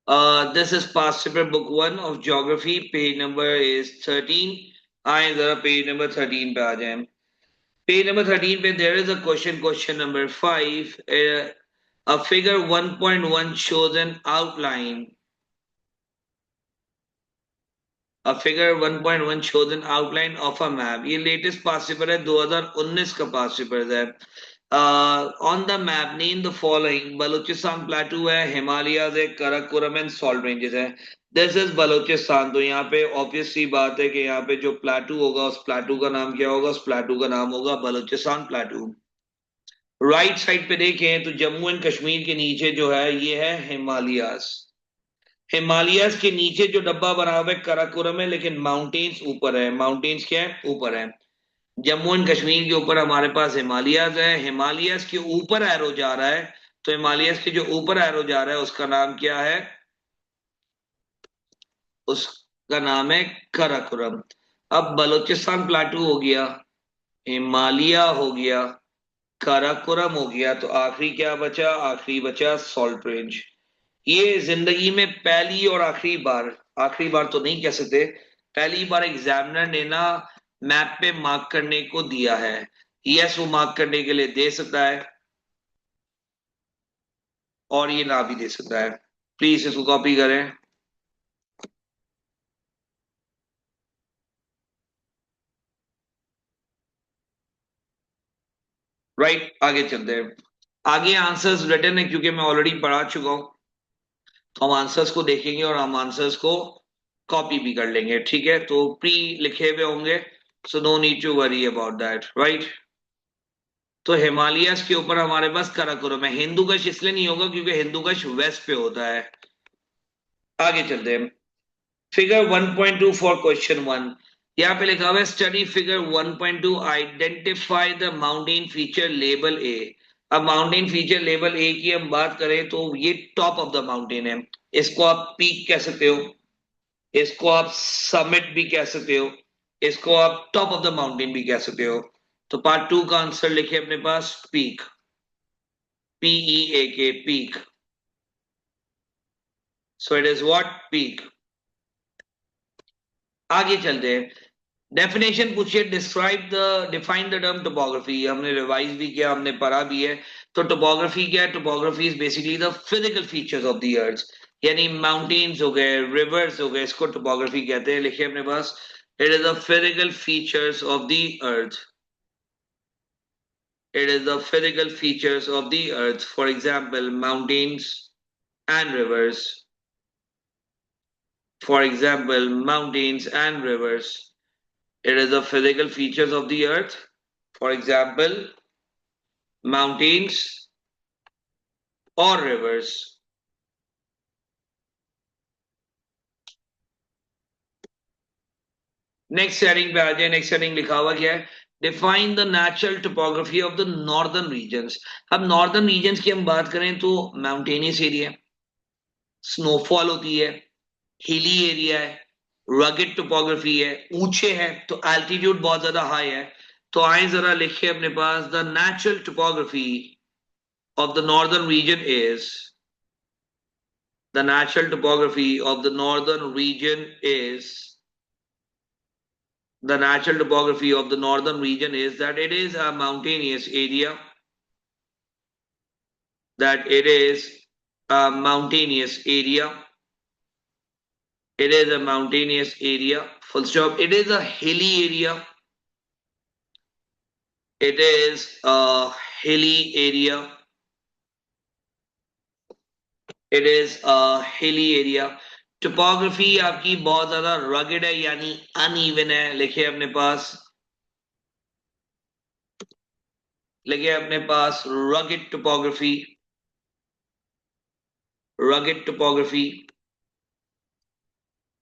This is past paper book 1 of geography. Page number is 13. आए जरा page number 13 पे आ जाएं. पेज नंबर 13 पे there is a question number 5. A figure 1.1 shows an outline. A figure 1.1 shows an outline of a map. ये latest पास paper है, 2019 का पास paper है. On the map, name the following. Balochistan प्लेटू है, हिमालयाज है, Karakoram and salt ranges है. This is Balochistan. तो यहाँ पे ऑब्वियस सी बात है कि यहाँ पे जो प्लेटू होगा उस प्लेटू का नाम क्या होगा? उस प्लेटू का नाम होगा बलूचिस्तान प्लेटू. राइट साइड पे देखें तो जम्मू एंड कश्मीर के नीचे जो है ये है हिमालयाज. हिमालयाज के नीचे जो डब्बा बना हुआ है कराकोरम है, लेकिन माउंटेन्स ऊपर है. माउंटेन्स क्या है? ऊपर है. जम्मू एंड कश्मीर के ऊपर हमारे पास हिमालयाज है. हिमालयाज के ऊपर एरो जा रहा है, तो हिमालयाज के जो ऊपर एरो जा रहा है उसका नाम क्या है? उसका नाम है कराकोरम. अब बलूचिस्तान प्लाटू हो गया, हिमालय हो गया, काराकोरम हो गया, तो आखिरी क्या बचा? आखिरी बचा सॉल्ट रेंज. ये जिंदगी में पहली और आखिरी बार तो नहीं कह सकते, पहली बार एग्जामिनर ने ना मैप पे मार्क करने को दिया है. यस, वो मार्क करने के लिए दे सकता है और ये ना भी दे सकता है. प्लीज इसको कॉपी करें. राइट, आगे चलते हैं. आगे आंसर्स रिटन है क्योंकि मैं ऑलरेडी पढ़ा चुका हूं, तो हम आंसर्स को देखेंगे और हम आंसर्स को कॉपी भी कर लेंगे. ठीक है, तो प्री लिखे हुए होंगे, so no need to worry about that. Right, तो हिमालयस के ऊपर हमारे पास काराकोरम है. हिंदूकुश इसलिए नहीं होगा क्योंकि हिंदूकुश वेस्ट पे होता है. आगे चलते हैं. Figure 1.2 for question 1. यहाँ पे लिखा हुआ है study figure 1.2, identify the mountain feature label ए. अब माउंटेन फीचर लेबल ए की हम बात करें तो ये टॉप ऑफ द माउंटेन है. इसको आप पीक कह सकते हो, इसको आप समिट भी कह सकते हो, इसको आप टॉप ऑफ द माउंटेन भी कह सकते हो. तो पार्ट 2 का आंसर लिखे अपने पास peak. PEAK, peak. So it is what? Peak. आगे चलते हैं. डेफिनेशन पूछिए. Define the term topography. हमने रिवाइज भी किया, हमने पढ़ा भी है. तो टोपोग्राफी क्या है? Topography is basically the physical features of the अर्थ. यानी माउंटेन्स हो गए, रिवर्स हो गए, इसको टोपोग्राफी कहते हैं. लिखिए अपने पास, it is the physical features of the earth. It is the physical features of the earth. For example, mountains and rivers. For example, mountains and rivers. It is the physical features of the earth. For example, mountains or rivers. Next setting पे आ जाए. Next setting लिखा हुआ क्या है? Define the natural topography of the northern regions. अब northern regions की हम बात करें तो माउंटेनियस एरिया, स्नोफॉल होती है, हिली एरिया है, रगेड टोपोग्राफी है, ऊंचे है, तो एल्टीट्यूड बहुत ज्यादा हाई है. तो आए जरा लिखे अपने पास, the natural topography of the northern region is, the natural topography of the northern region is, the natural topography of the northern region is that it is a mountainous area, that it is a mountainous area, it is a mountainous area, full stop. It is a hilly area, it is a hilly area, it is a hilly area. Topography आपकी बहुत ज्यादा rugged है यानी uneven है. लिखिए अपने पास, लिखिए अपने पास रगेड टोपोग्राफी, रगेड टोपोग्राफी.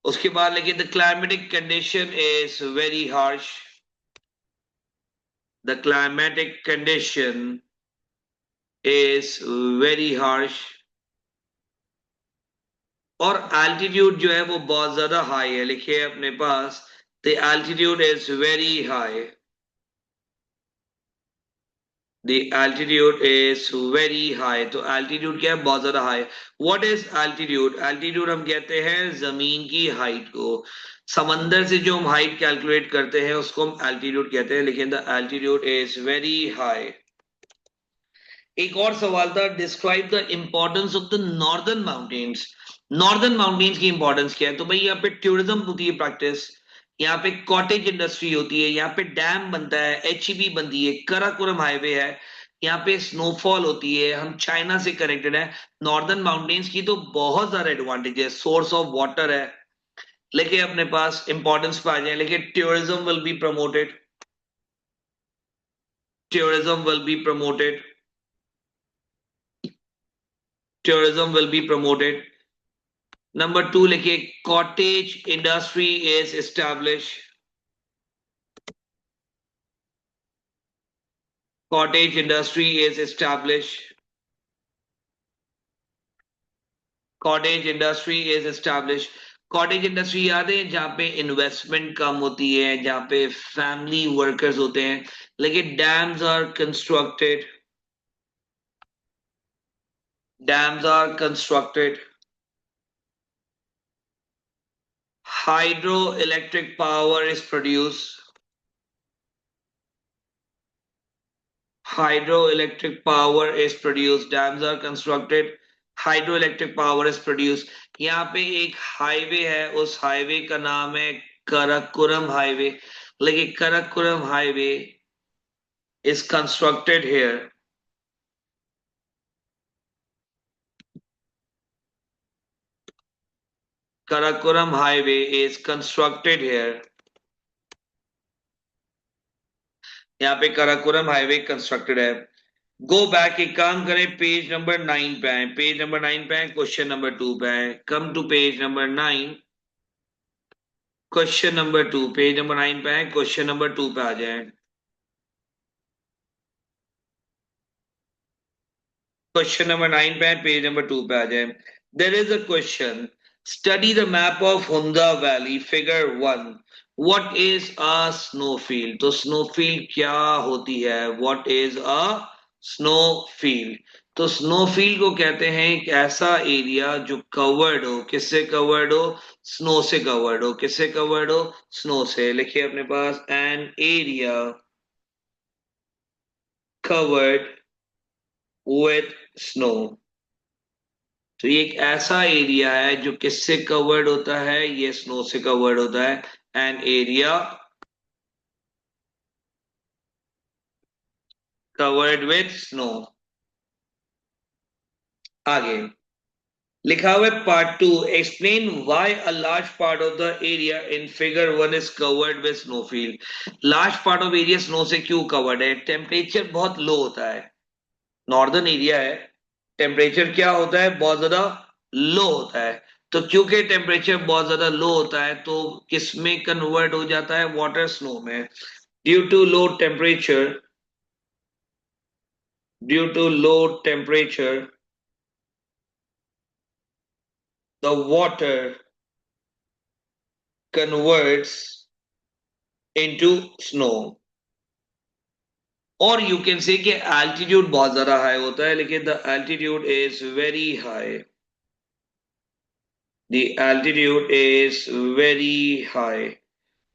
उसके बाद लिखिए the climatic condition is very harsh. The climatic condition is very harsh. और एल्टीट्यूड जो है वो बहुत ज्यादा हाई है. लिखिए अपने पास, the altitude is very high. The altitude is very high. तो altitude क्या है? बहुत ज्यादा high. What is altitude? Altitude हम कहते हैं जमीन की हाइट को. समंदर से जो हम हाइट कैलकुलेट करते हैं उसको हम altitude कहते हैं, लेकिन the altitude is very high. एक और सवाल था, describe the importance of the northern mountains. Northern mountains की इंपॉर्टेंस क्या है? तो भाई यहाँ पे टूरिज्म होती है प्रैक्टिस, यहाँ पे कॉटेज इंडस्ट्री होती है, यहाँ पे डैम बनता है, एचईबी बनती है, कराकोरम हाईवे है, यहाँ पे स्नोफॉल होती है, हम चाइना से कनेक्टेड है. नॉर्दर्न माउंटेन्स की तो बहुत सारे एडवांटेज है, सोर्स ऑफ वाटर है, लेके अपने पास इंपॉर्टेंस पे आ जाए. लेकिन tourism will be promoted, tourism will be promoted, tourism will be promoted. Number two, लिखिए cottage industry is established. Cottage industry is established. Cottage industry is established. Cottage industry याद है, जहाँ पे इन्वेस्टमेंट कम होती है, जहाँ पे फैमिली वर्कर्स होते हैं. लेकिन dams are constructed, dams are constructed. Hydroelectric power is produce, hydroelectric power is produced. Dams are constructed, hydroelectric power is produced. यहाँ पे एक हाईवे है, उस हाईवे का नाम है कराकुरम हाईवे. लेकिन Karakoram highway is constructed here. Karakoram highway is constructed here. यहाँ पे कराकोरम हाईवे कंस्ट्रक्टेड है. गो बैक, एक काम करें, पेज नंबर 9 पे आए, पेज नंबर 9 पे आए, क्वेश्चन नंबर 2 पे आए. Come to page number 9, question number 2. Page number 9 पे आए, क्वेश्चन नंबर 2 पे आ जाए. क्वेश्चन नंबर 9 पे आए, पेज नंबर 2 पे आ जाए. There is a question, study the map of Hunder valley, figure 1. What is a snowfield? तो स्नोफील्ड क्या होती है? What is a snowfield? तो स्नोफील्ड को कहते हैं एक ऐसा एरिया जो कवर्ड हो. किससे कवर्ड हो? स्नो से कवर्ड हो. किससे कवर्ड हो? स्नो से. लिखिए अपने पास, an area covered with snow. तो ये एक ऐसा एरिया है जो किससे कवर्ड होता है? ये स्नो से कवर्ड होता है. An area covered with snow. आगे लिखा हुआ है part 2, explain why a large part of the area in figure 1 is covered with snowfield. Large part of area snow से क्यों कवर्ड है? टेम्परेचर बहुत लो होता है, नॉर्दर्न एरिया है, टेम्परेचर क्या होता है? बहुत ज्यादा लो होता है. तो क्योंकि टेम्परेचर बहुत ज्यादा लो होता है तो किसमें कन्वर्ट हो जाता है? वाटर स्नो में. Due to low temperature, due to low temperature the water converts into snow. और यू कैन से कि एल्टीट्यूड बहुत ज्यादा हाई होता है, लेकिन the altitude is very high. The altitude is very high.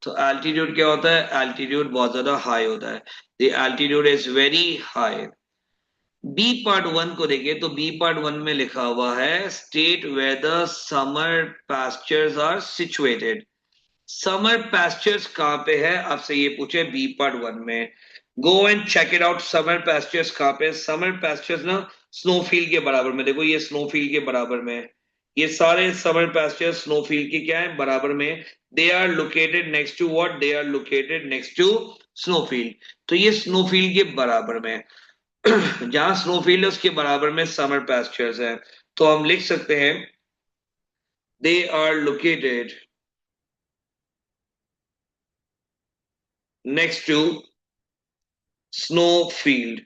तो एल्टीट्यूड क्या होता है? एल्टीट्यूड बहुत ज्यादा हाई होता है. The altitude is very high. B part 1 को देखें तो बी पार्ट 1 में लिखा हुआ है, state where the summer pastures are situated. Summer pastures कहाँ पे है? आपसे ये पूछे बी पार्ट 1 में. Go and check it out. Summer pastures कहाँ पे? समर पास्चर्स ना स्नोफील्ड के बराबर में. देखो ये स्नोफील्ड के बराबर में है. ये सारे समर पास्चर्स स्नोफील्ड के क्या है? बराबर में. They are located next to what? They are located next to snowfield. तो ये स्नोफील्ड के बराबर में जहां स्नोफील्ड है उसके बराबर में समर पास्चर्स है. तो हम लिख सकते हैं they are located next to snowfield.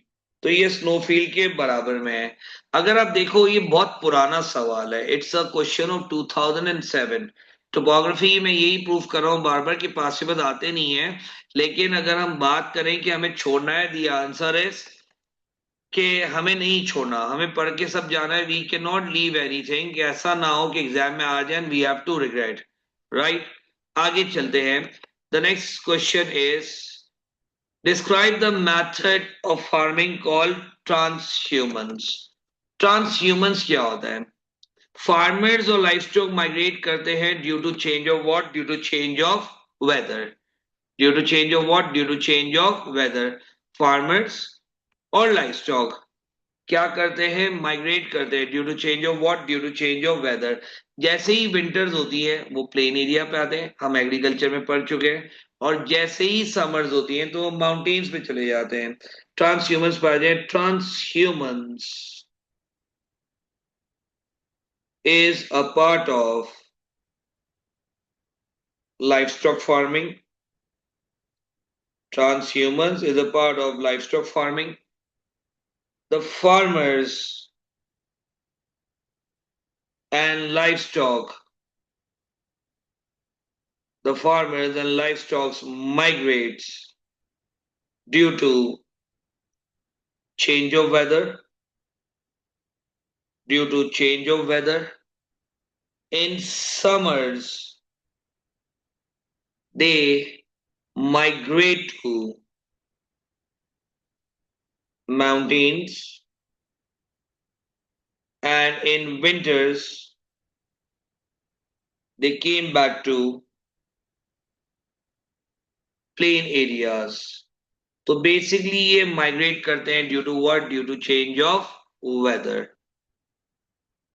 तो ये स्नोफील्ड के बराबर में है. अगर आप देखो ये बहुत पुराना सवाल है, it's a question of 2007. Topography में यही प्रूव कर रहा हूं बार बार कि पॉसिबल आते नहीं है. लेकिन अगर हम बात करें कि हमें छोड़ना है, द आंसर इज कि हमें नहीं छोड़ना, हमें पढ़ के सब जाना है, we can not leave anything, कि ऐसा ना हो कि एग्जाम में आ जाए we have to regret, right. आगे चलते हैं। The next question is describe the method of farming called transhumance. Transhumance क्या होता है? फार्मर्स और लाइवस्टॉक माइग्रेट करते हैं due to change of what? Due to change of weather. Due to change of what? Due to change of weather. Farmers और livestock क्या करते हैं? माइग्रेट करते हैं due to change of what? Due to change of weather. जैसे ही winters होती है वो प्लेन एरिया पे आते हैं, हम एग्रीकल्चर में पढ़ चुके हैं। और जैसे ही समर्स होती हैं तो माउंटेन्स पे चले जाते हैं। ट्रांसह्यूमंस पर आ जाए। ट्रांसह्यूमंस is a part of livestock farming. Transhumans is a part of livestock farming. The farmers and livestock, the farmers and livestock migrates due to change of weather, due to change of weather. In summers, they migrate to mountains, and in winters, they came back to plain areas. तो basically ये migrate करते हैं due to what? Due to change of weather.